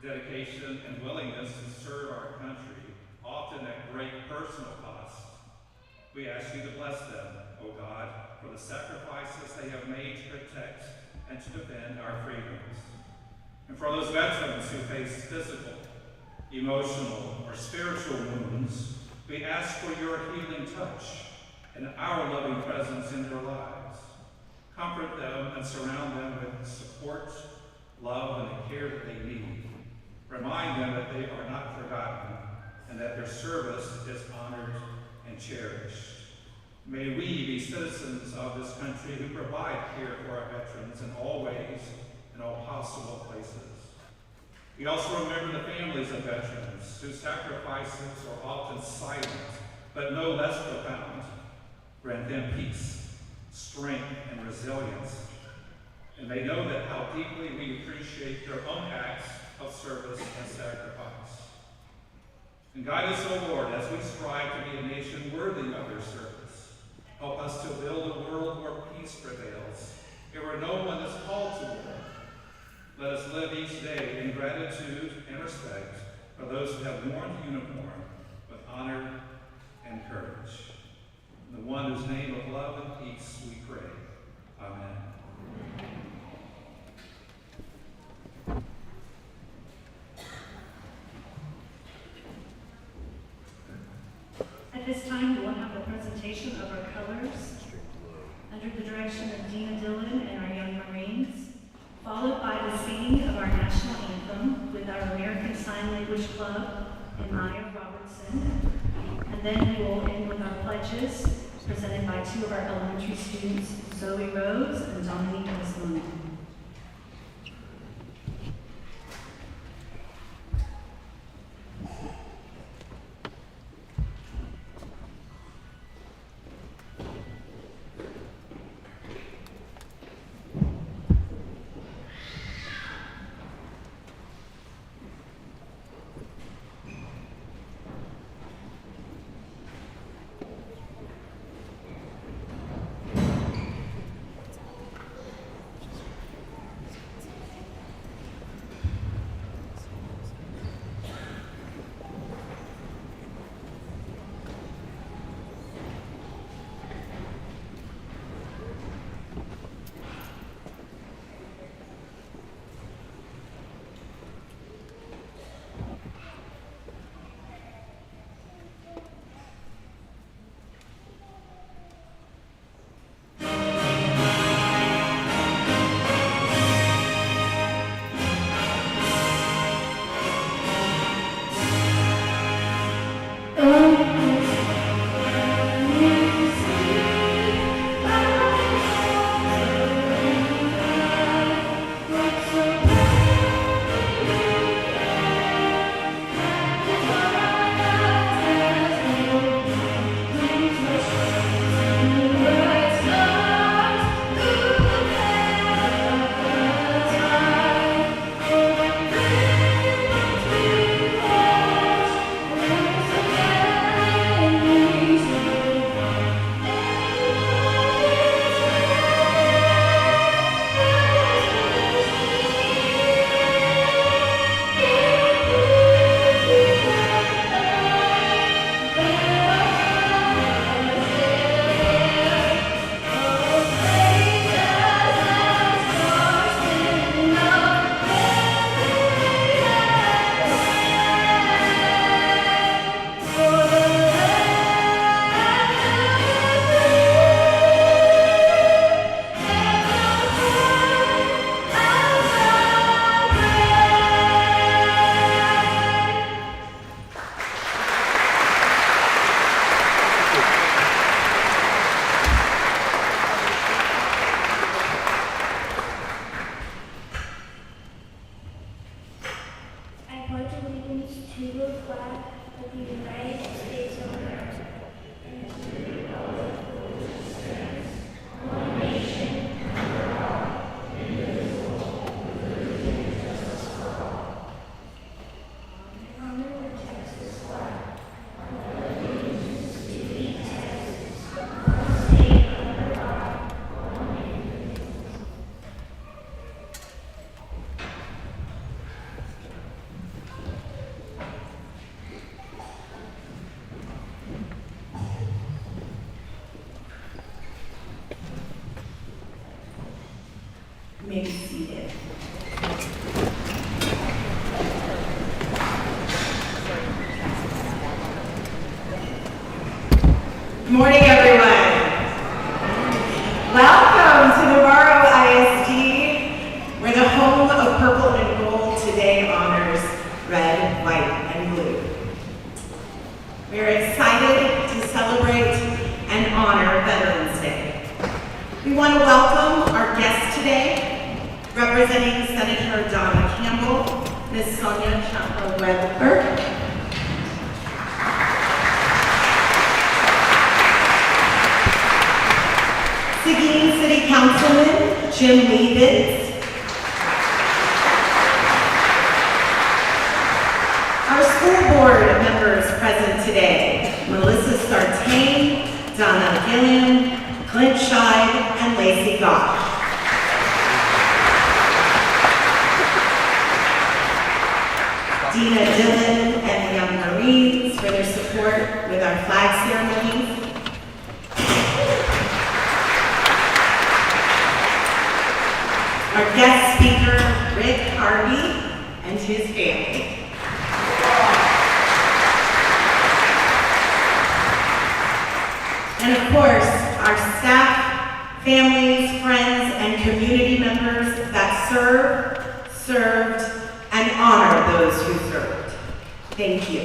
dedication and willingness to serve our country, often at great personal cost. We ask you to bless them, O God, for the sacrifices they have made to protect and to defend our freedoms. And for those veterans who face physical, emotional, or spiritual wounds, we ask for your healing touch and our loving presence in their lives. Comfort them and surround them with support, love, and the care that they need. Remind them that they are not forgotten and that their service is honored and cherished. May we be citizens of this country who provide care for our veterans in all ways, in all possible places. We also remember the families of veterans whose sacrifices are often silent, but no less profound. Grant them peace, strength, and resilience. And they know that how deeply we appreciate their own acts of service and sacrifice. And guide us, O Lord, as we strive to be a nation worthy of their service. Help us to build a world where peace prevails, and where no one is called to war. Let us live each day in gratitude and respect for those who have worn the uniform with honor and courage. In the one whose name of love and peace we pray. Amen. At this time, we will have the presentation of our colors under the direction of Dina Dillon and our young Marines, followed by the singing of our national anthem with our American Sign Language Club and Maya Robertson. And then we will end with our pledges presented by two of our elementary students, Zoe Rose and Dominique Osmond. You may be seated. Good morning, everyone. Welcome to Navarro ISD, where the home of purple and gold today honors red, white, and blue. We are excited to celebrate and honor Veterans Day. We want to welcome our guests today, representing Senator Donna Campbell, Ms. Sonia Chapa-Weber, Seguin City Councilman Jim Leibitz, our school board members present today, Melissa Sartain, Donna Gilliam, Clint Scheid, and Lacey Goff. Dina Dillon and the Young Marines for their support with our flag ceremonies. Our guest speaker, Rick Harvey, and his family. And of course, our staff, families, friends, and community members that served, and honor those who served. Thank you.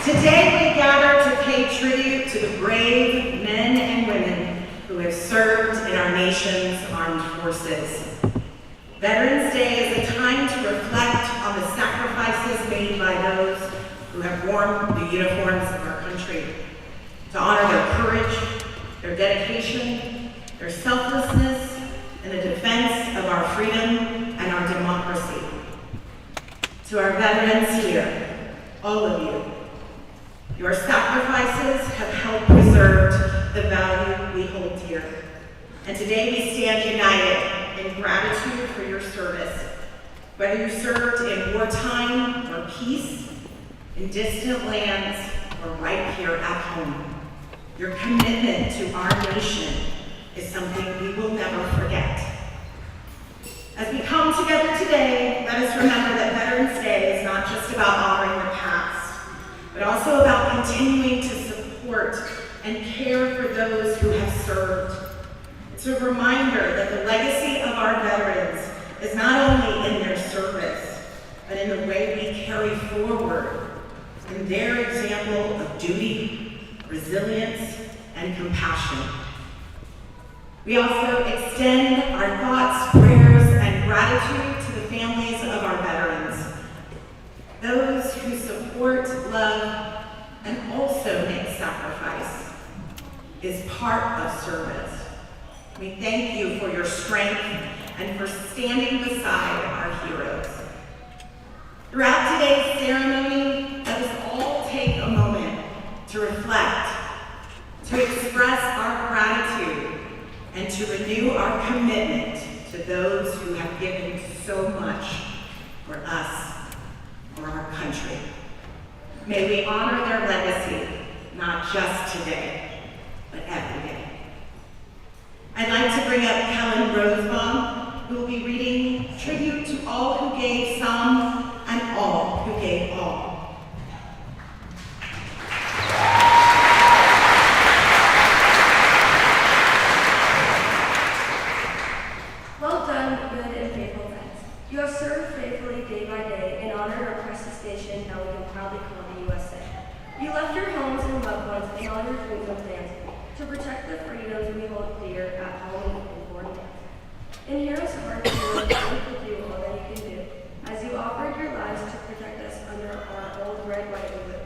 Today we gather to pay tribute to the brave men and women who have served in our nation's armed forces. Veterans Day is a time to reflect on the sacrifices made by those who have worn the uniforms of our country, to honor their courage, their dedication, their selflessness in the defense of our freedom and our democracy. To our veterans here, all of you, your sacrifices have helped preserve the value we hold dear. And today we stand united in gratitude for your service, whether you served in wartime or peace, in distant lands, or right here at home. Your commitment to our nation is something we will never forget. As we come together today, let us remember that Veterans Day is not just about honoring the past, but also about continuing to support and care for those who have served. It's a reminder that the legacy of our veterans is not only in their service, but in the way we carry forward in their example of duty, resilience, and compassion. We also extend our thoughts, prayers, and gratitude to the families of our veterans, those who support, love, and also make sacrifice is part of service. We thank you for your strength and for standing beside our heroes. Throughout today's ceremony, let us all take a moment to reflect, to express our gratitude, and to renew our commitment to those who have given so much for us, for our country. May we honor their legacy, not just today, but every day. I'd like to bring up Helen Rosebaum, who will be reading tribute to all who gave some and all who gave all. Well done, good and faithful vets. You have served faithfully day by day and honored our precious nation that we can proudly call the USA. You left your homes and loved ones and all your dreams and plans to protect the freedoms we hold dear at home and in foreign lands. In heroes' hearts, you will do all that you can do, as you offered your lives to protect us under our old red, white, and blue.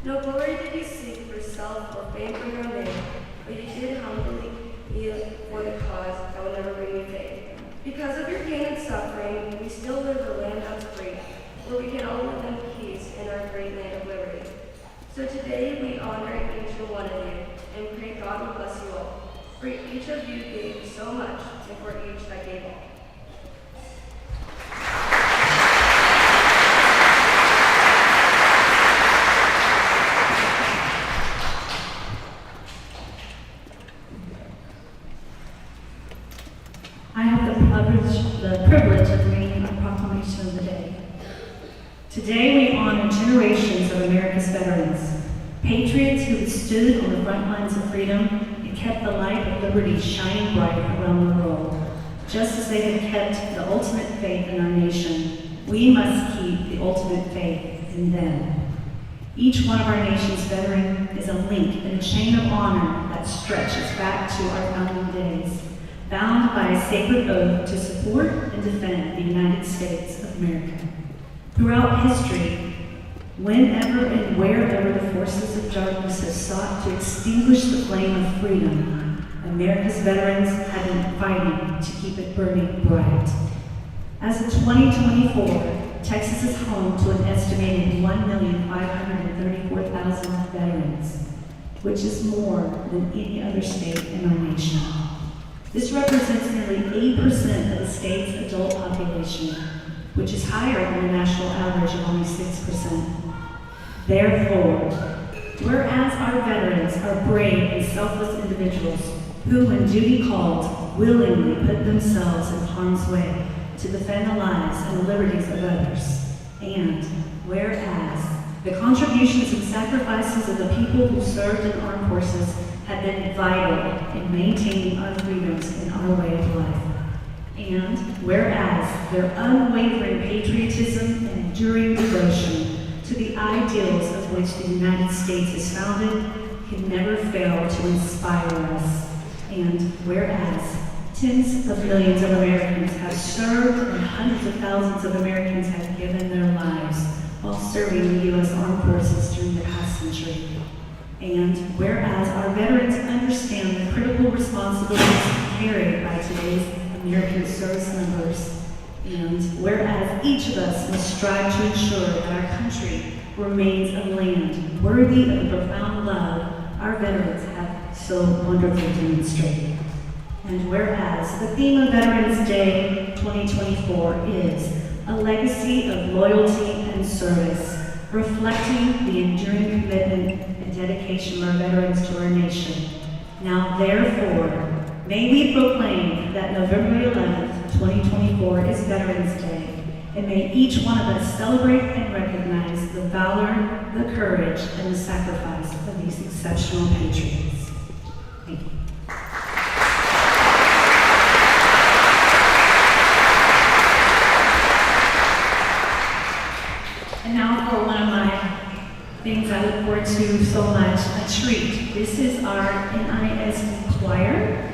No glory did you seek for self or fame for your name, but you did humbly yield for the cause that will never bring you fame. Because of your pain and suffering, we still live a land of free, where we can all live in peace in our great land of liberty. So today we honor each and one of you, and pray God will bless you all. For each of you gave so much, and for each that gave all. Today we honor generations of America's veterans, patriots who have stood on the front lines of freedom and kept the light of liberty shining bright around the world. Just as they have kept the ultimate faith in our nation, we must keep the ultimate faith in them. Each one of our nation's veterans is a link in a chain of honor that stretches back to our founding days, bound by a sacred oath to support and defend the United States of America. Throughout history, whenever and wherever the forces of darkness have sought to extinguish the flame of freedom, America's veterans have been fighting to keep it burning bright. As of 2024, Texas is home to an estimated 1,534,000 veterans, which is more than any other state in our nation. This represents nearly 8% of the state's adult population, which is higher than the national average of only 6%. Therefore, whereas our veterans are brave and selfless individuals who, when duty called, willingly put themselves in harm's way to defend the lives and the liberties of others, and whereas the contributions and sacrifices of the people who served in armed forces have been vital in maintaining our freedoms in our way of life, and whereas their unwavering patriotism and enduring devotion to the ideals of which the United States is founded can never fail to inspire us, and whereas tens of millions of Americans have served and hundreds of thousands of Americans have given their lives while serving the U.S. Armed Forces during the past century. And whereas our veterans understand the critical responsibilities carried by today's American service members, and whereas each of us must strive to ensure that our country remains a land worthy of the profound love our veterans have so wonderfully demonstrated. And whereas the theme of Veterans Day 2024 is a legacy of loyalty and service, reflecting the enduring commitment and dedication of our veterans to our nation. Now, therefore, may we proclaim that November 11th, 2024 is Veterans Day, and may each one of us celebrate and recognize the valor, the courage, and the sacrifice of these exceptional patriots. Thank you. And now for one of my things I look forward to so much, a treat. This is our ISD choir.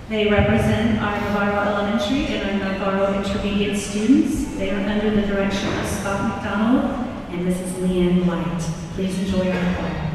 They represent our Navarro Elementary and our Navarro Intermediate students. They are under the direction of Scott McDonald and Mrs. Leanne White. Please enjoy our choir.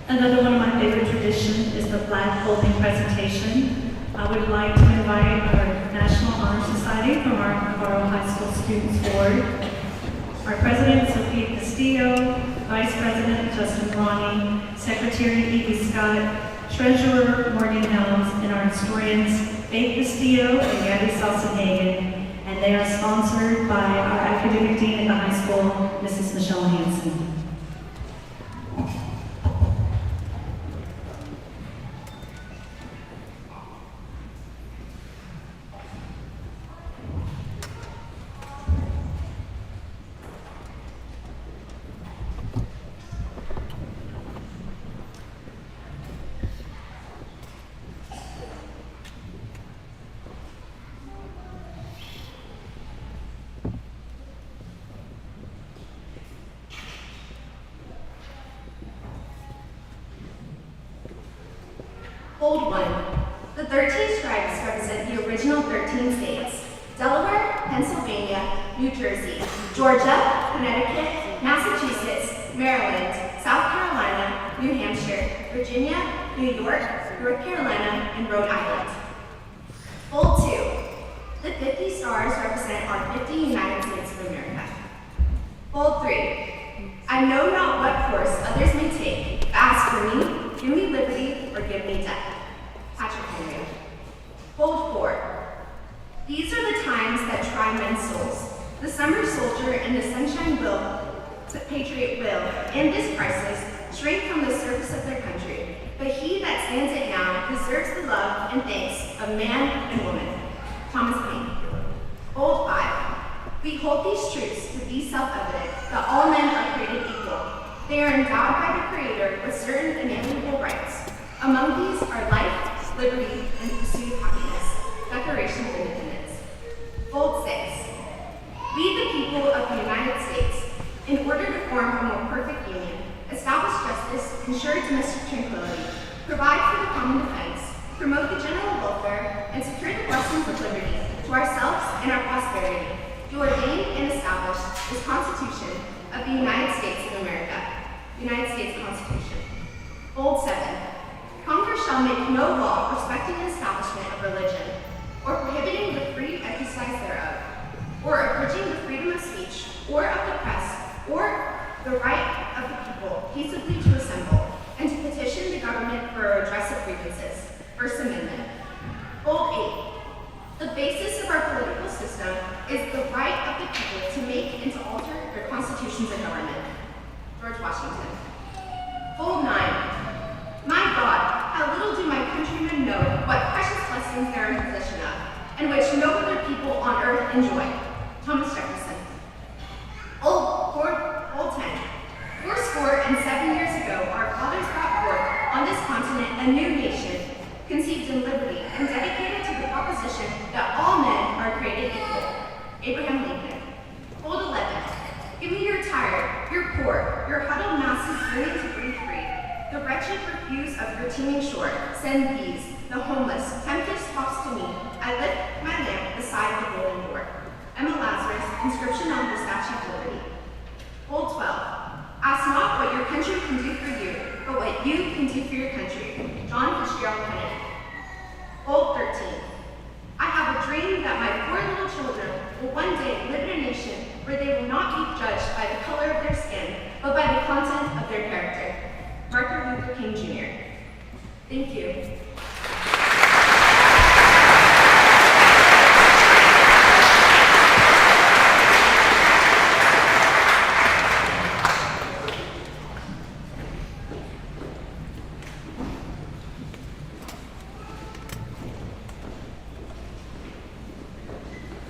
Another one of my favorite traditions is the flag holding presentation. I would like to invite our National Honor Society from our Navarro High School Students Board, our President Sophia Castillo, Vice President Justin Ronnie, Secretary Evie Scott, Treasurer Morgan Helms, and our historians Faith Castillo and Gabby Salson-Hagen, and they are sponsored by our academic dean at the high school, Mrs. Michelle Hansen. Fold 1. The 13 stripes represent the original 13 states: Delaware, Pennsylvania, New Jersey, Georgia, Connecticut, Massachusetts, Maryland, South Carolina, New Hampshire, Virginia, New York, North Carolina, and Rhode Island. Fold 2. The 50 stars represent our 50 United States of America. Fold 3. I know not what course others may take, but as for me, give me liberty or give me death. Patriotic. Fold 4. These are the times that try men's souls. The summer soldier and the sunshine patriot will, in this crisis, shrink from the service of their country. But he that stands it now deserves the love and thanks of man and woman. Thomas Paine. Fold 5. We hold these truths to be self-evident, that all men are created equal. They are endowed by the Creator with certain inalienable rights. Among these are life, liberty, and the pursuit of happiness. Declaration of Independence. Fold 6. We, the people of the United States, in order to form a more perfect union, establish justice, ensure domestic tranquility, provide for the common defense, promote the general welfare, and secure the blessings of liberty to ourselves and our posterity, do ordain and establish this Constitution of the United States of America. United States Constitution. Fold 7. Congress shall make no law respecting the establishment of religion, or prohibiting the free exercise thereof, or abridging the freedom of speech, or of the press, or the right of the people peaceably to assemble, and to petition the government for a redress of grievances. First Amendment. Fold 8. The basis of our political system is the right of the people to make and to alter their constitutions and government. George Washington. Fold 9. My God, how little do my countrymen know what precious blessings they are in possession of, and which no other people on earth enjoy. Thomas Jefferson. Fold 10. 407 years ago, our fathers brought forth on this continent a new nation, conceived in liberty and dedicated to the proposition that all men are created equal. Abraham Lincoln. Fold 11. Give me your tired, your poor, your huddled masses yearning to breathe free. The wretched refuse of your teeming shore. Send these, the homeless, tempest tossed to me. I lift my lamp beside the golden door. Emma Lazarus, inscription on the Statue of Liberty. Fold 12. Ask not what your country can do for you, but what you can do for your country. John Fitzgerald Kennedy. Fold 13. I have a dream that my poor little children will one day live in a nation where they will not be judged by the color of their skin, but by the content of their character. Martin Luther King Jr. Thank you.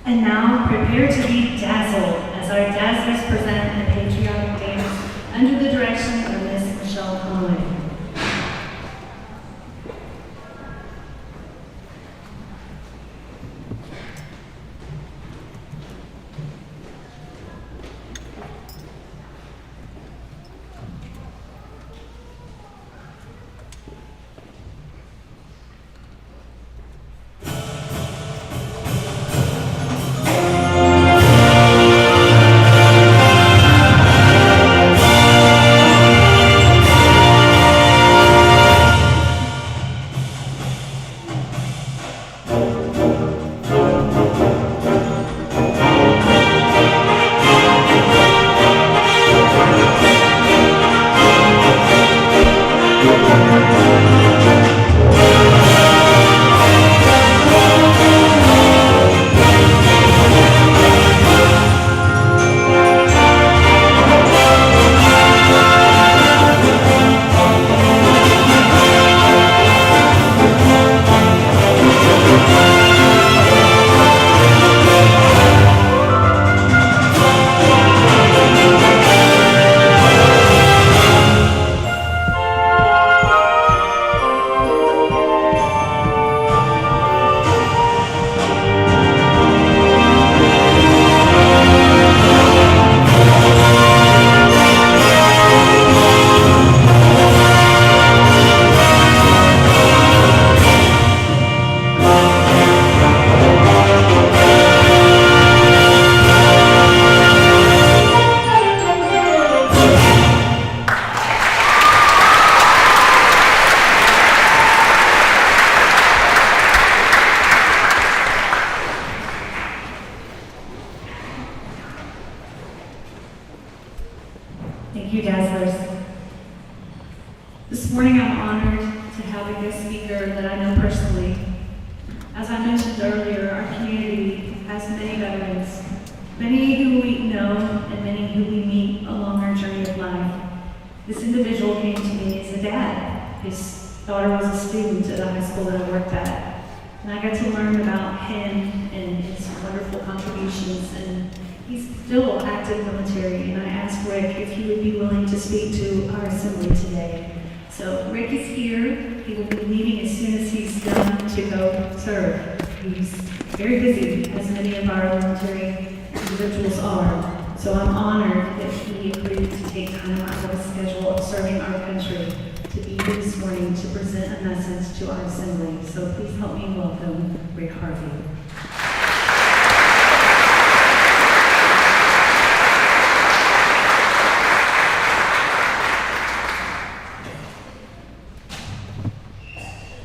And now, prepare to be dazzled as our dazzlers present the patriotic dance under the direction of Miss Michelle Conway. This morning I'm honored to have a guest speaker that I know personally. As I mentioned earlier, our community has many veterans, many who we know and many who we meet along our journey of life. This individual came to me as a dad. His daughter was a student at a high school that I worked at. And I got to learn about him and his wonderful contributions, and he's still active military, and I asked Rick if he would be willing to speak to our assembly today. So Rick is here. He will be leaving as soon as he's done to go serve. He's very busy, as many of our military individuals are. So I'm honored that he agreed to take time out of his schedule of serving our country to be here this morning to present a message to our assembly. So please help me welcome Rick Harvey.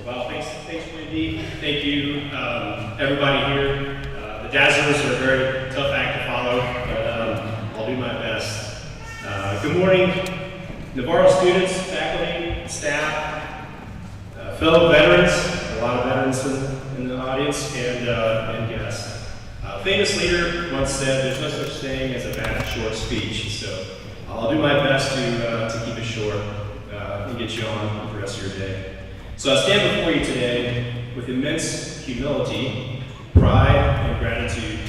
Well, thanks, Wendy. Thank you, everybody here. The Dazzlers are a very tough act to follow, but I'll do my best. Good morning, Navarro students, faculty, staff, fellow veterans, a lot of veterans in the audience, and guests. A famous leader once said, "There's no such thing as a bad short speech," so I'll do my best to keep it short and get you on with the rest of your day. So I stand before you today with immense humility, pride, and gratitude,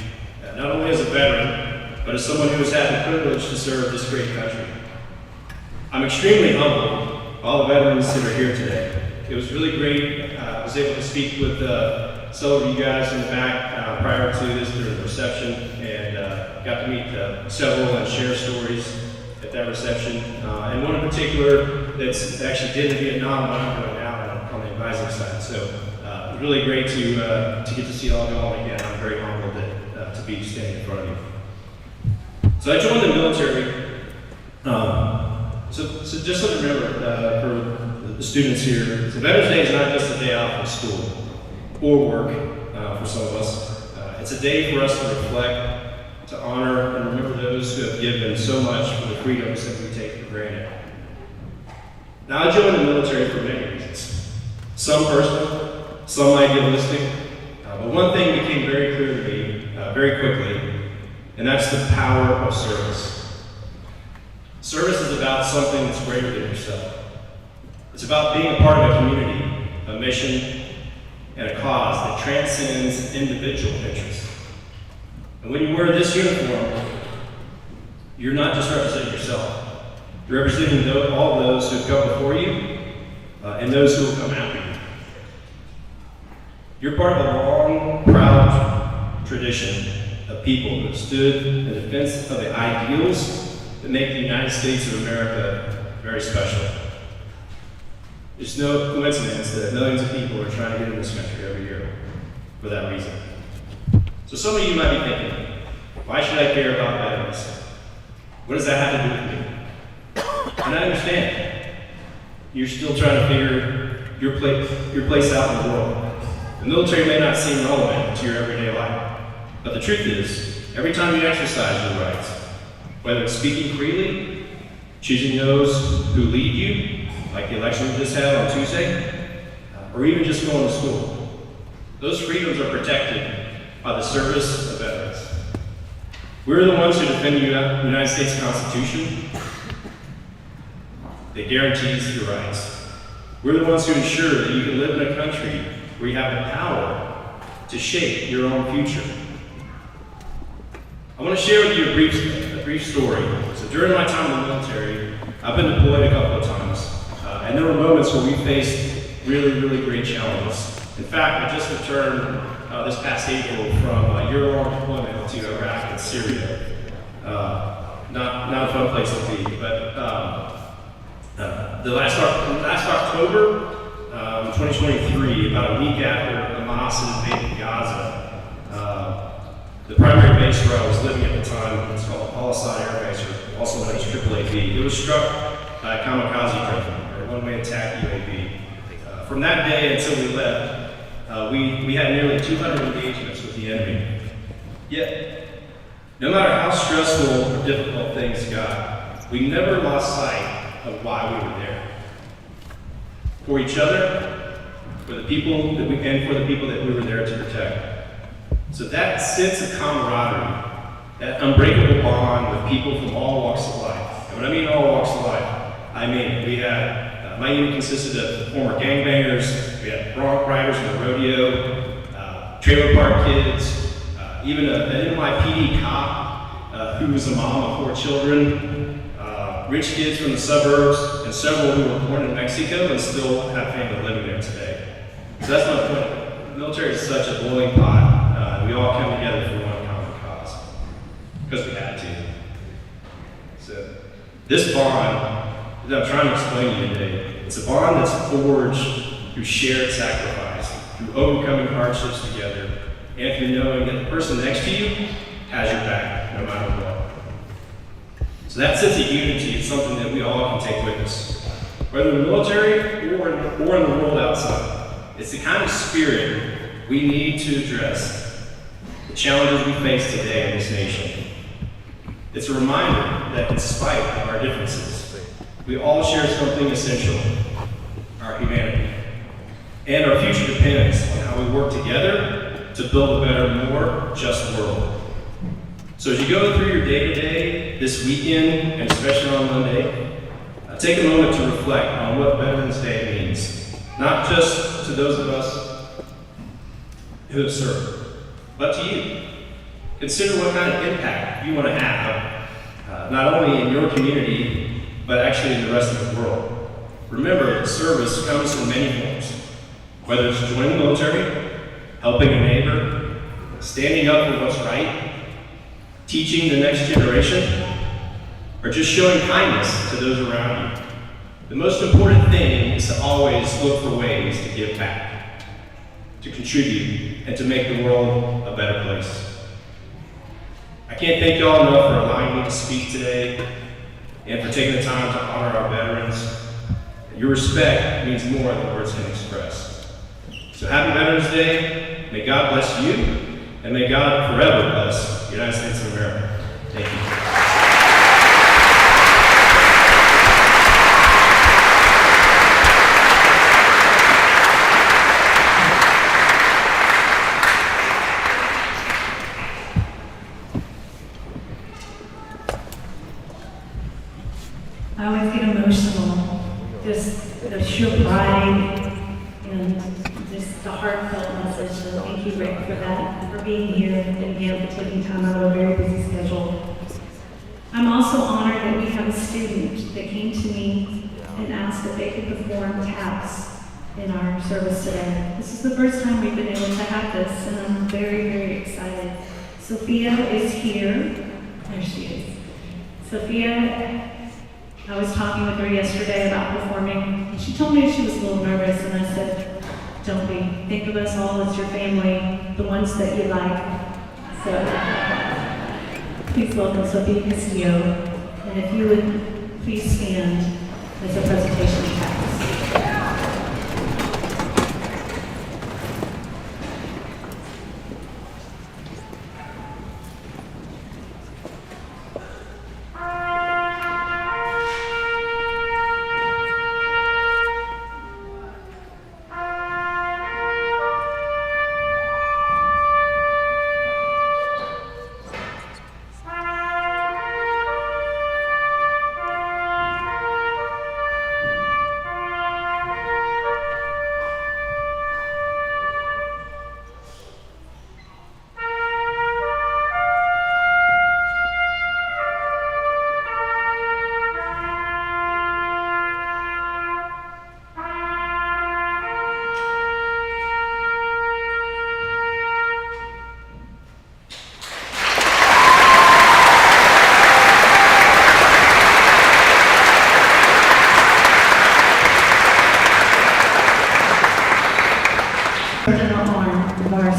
not only as a veteran, but as someone who has had the privilege to serve this great country. I'm extremely humbled by all the veterans that are here today. It was really great. I was able to speak with some of you guys in the back prior to this during the reception, and got to meet several and share stories at that reception. And one in particular that's actually did in Vietnam, but I'm going now on the advising side. So it was really great to get to see all of y'all again. I'm very humbled to be standing in front of you. So I joined the military. So just so remember, for the students here, so Veterans Day is not just a day off from school or work for some of us. It's a day for us to reflect, to honor, and remember those who have given so much for the freedoms that we take for granted. Now, I joined the military for many reasons. Some personal, some idealistic, but one thing became very clear to me very quickly, and that's the power of service. Service is about something that's greater than yourself. It's about being a part of a community, a mission, and a cause that transcends individual interests. And when you wear this uniform, you're not just representing yourself. You're representing all those who have come before you and those who will come after you. You're part of a long, proud tradition of people who have stood in defense of the ideals that make the United States of America very special. It's no coincidence that millions of people are trying to get in this country every year for that reason. So some of you might be thinking, why should I care about veterans? What does that have to do with me? And I understand. You're still trying to figure your place out in the world. The military may not seem relevant to your everyday life, but the truth is, every time you exercise your rights, whether it's speaking freely, choosing those who lead you, like the election we just had on Tuesday, or even just going to school, those freedoms are protected by the service of veterans. We're the ones who defend the United States Constitution that guarantees your rights. We're the ones who ensure that you can live in a country where you have the power to shape your own future. I want to share with you a brief story. So during my time in the military, I've been deployed a couple of times, and there were moments where we faced really, really great challenges. In fact, I just returned this past April from a year-long deployment to Iraq and Syria. Not a fun place to be, but the last October, 2023, about a week after Hamas had invaded Gaza, the primary base where I was living at the time, it's called Al-Assad Air Base, or also known as AAAB. It was struck by a kamikaze drone, or a one-way attack UAV. From that day until we left, we had nearly 200 engagements with the enemy. Yet, no matter how stressful or difficult things got, we never lost sight of why we were there. for each other, for the people that and for the people that we were there to protect. So that sense of camaraderie, that unbreakable bond with people from all walks of life. And when I mean all walks of life, I mean we had, my unit consisted of former gangbangers, we had bronc riders in the rodeo, trailer park kids, even an NYPD cop who was a mom of 4 children, rich kids from the suburbs, and several who were born in Mexico and still have family living there today. So that's my point. The military is such a boiling pot. We all come together for one common cause, because we had to. So this bond that I'm trying to explain to you today, it's a bond that's forged through shared sacrifice, through overcoming hardships together, and through knowing that the person next to you has your back, no matter what. So that sense of unity is something that we all can take with us, whether in the military or in the world outside. It's the kind of spirit we need to address the challenges we face today in this nation. It's a reminder that in spite of our differences, we all share something essential, our humanity. And our future depends on how we work together to build a better, more just world. So as you go through your day-to-day, this weekend, and especially on Monday, take a moment to reflect on what Veterans Day means, not just to those of us who have served, but to you. Consider what kind of impact you want to have, not only in your community, but actually in the rest of the world. Remember that service comes in many forms, whether it's joining the military, helping a neighbor, standing up for what's right, teaching the next generation, or just showing kindness to those around you. The most important thing is to always look for ways to give back, to contribute, and to make the world a better place. I can't thank y'all enough for allowing me to speak today and for taking the time to honor our veterans. Your respect means more than words can express. So happy Veterans Day. May God bless you, and may God forever bless the United States of America. Thank you. I always get emotional, just the sheer pride and just the heartfelt message. So thank you, Rick, for that, for being here, and again for taking time out of a very busy schedule. I'm also honored that we have a student that came to me and asked if they could perform taps in our service today. This is the first time we've been able to have this, and I'm very, very excited. Sophia is here. There she is. Sophia, I was talking with her yesterday about performing, and she told me she was a little nervous, and I said, don't be. Think of us all as your family, the ones that you like. So, please welcome Sophia Castillo, and if you would please stand as a presentation happens.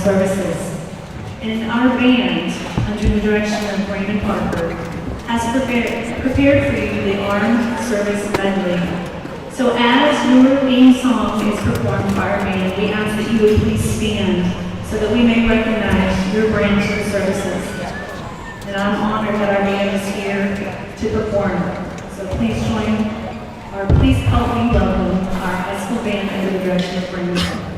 Services. And our band, under the direction of Brandon Parker, has prepared for you the Armed Service Medley. So as your theme song is performed by our band, we ask that you would please stand so that we may recognize your branch of services. And I'm honored that our band is here to perform. So please join, or please help me welcome our high school band direction of bringing forward.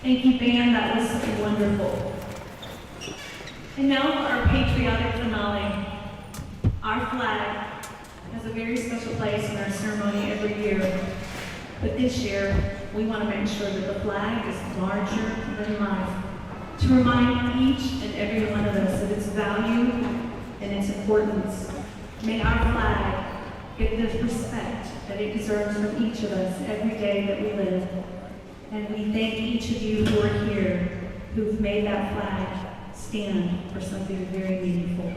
Thank you, band. That was wonderful. And now for our patriotic finale. Our flag has a very special place in our ceremony every year. But this year, we want to make sure that the flag is larger than life, to remind each and every one of us of its value and its importance. May our flag get the respect that it deserves from each of us every day that we live. And we thank each of you who are here, who've made that flag stand for something very meaningful.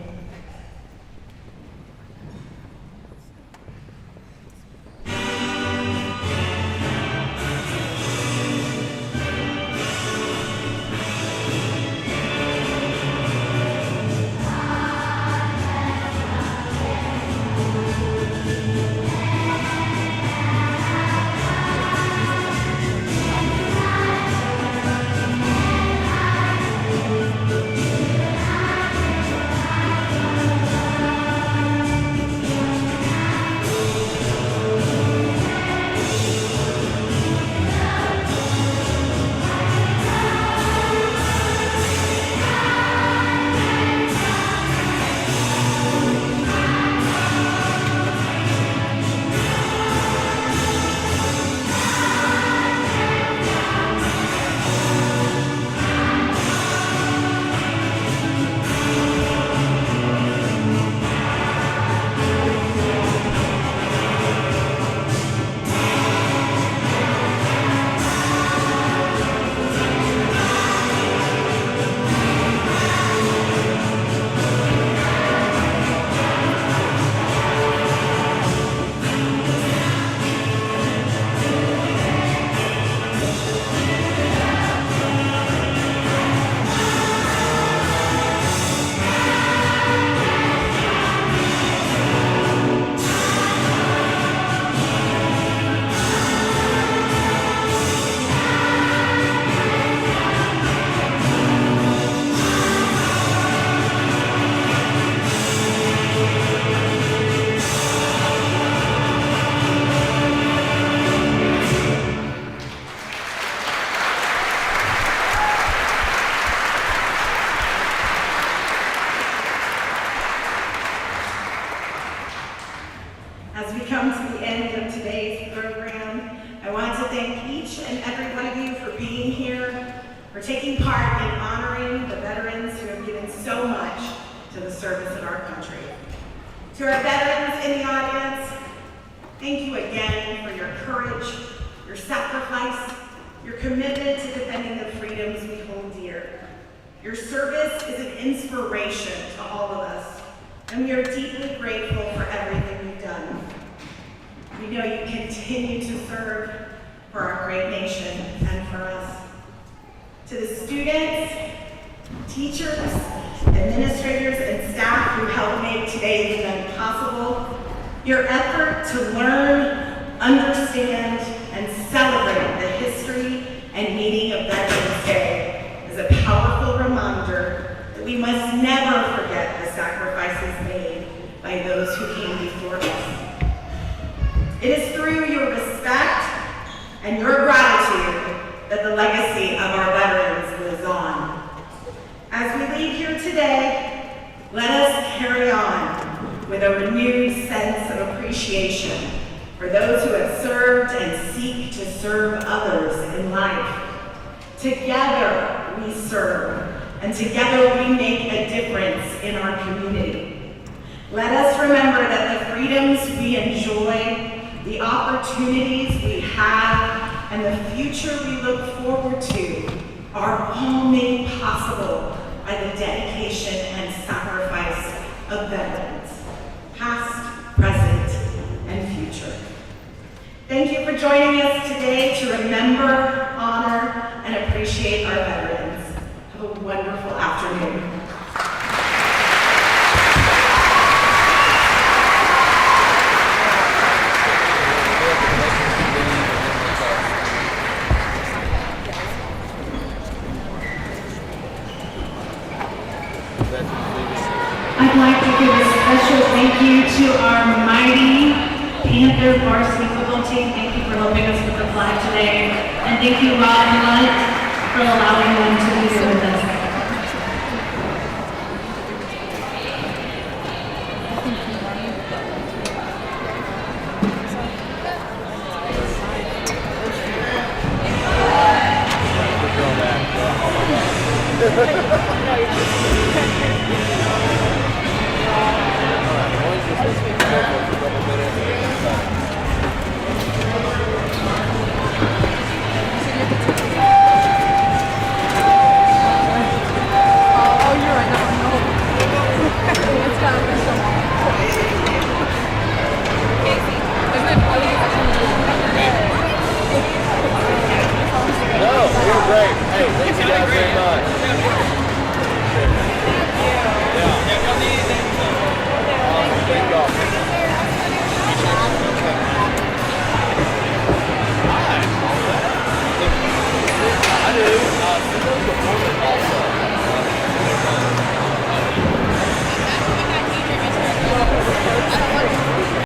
As we come to the end of today's program, I want to thank each and every one of you for being here, for taking part in honoring the veterans who have given so much to the service of our country. To our veterans in the audience, thank you again for your courage, your sacrifice, your commitment to defending the freedoms we hold dear. Your service is an inspiration to all of us, and we are deeply grateful for everything you've done. We know you continue to serve for our great nation and for us. To the students, teachers, administrators, and staff who helped make today's event possible, your effort to learn, understand, and celebrate the history and meaning of Veterans Day is a powerful reminder that we must never forget the sacrifices made by those who came before us. It is through your respect and your gratitude that the legacy of our veterans lives on. As we leave here today, let us carry on with a renewed sense of appreciation for those who have served and seek to serve others in life. Together we serve, and together we make a difference in our community. Let us remember that the freedoms we enjoy, the opportunities we have, and the future we look forward to are all made possible by the dedication and sacrifice of veterans, past, present, and future. Thank you for joining us today to remember, honor, and appreciate our veterans. Have a wonderful afternoon. I'd like to give a special thank you to our mighty Panther varsity football team. Thank you for helping us with the flag today. And thank you, Rod Hunt, for allowing them to be here with us. No, you're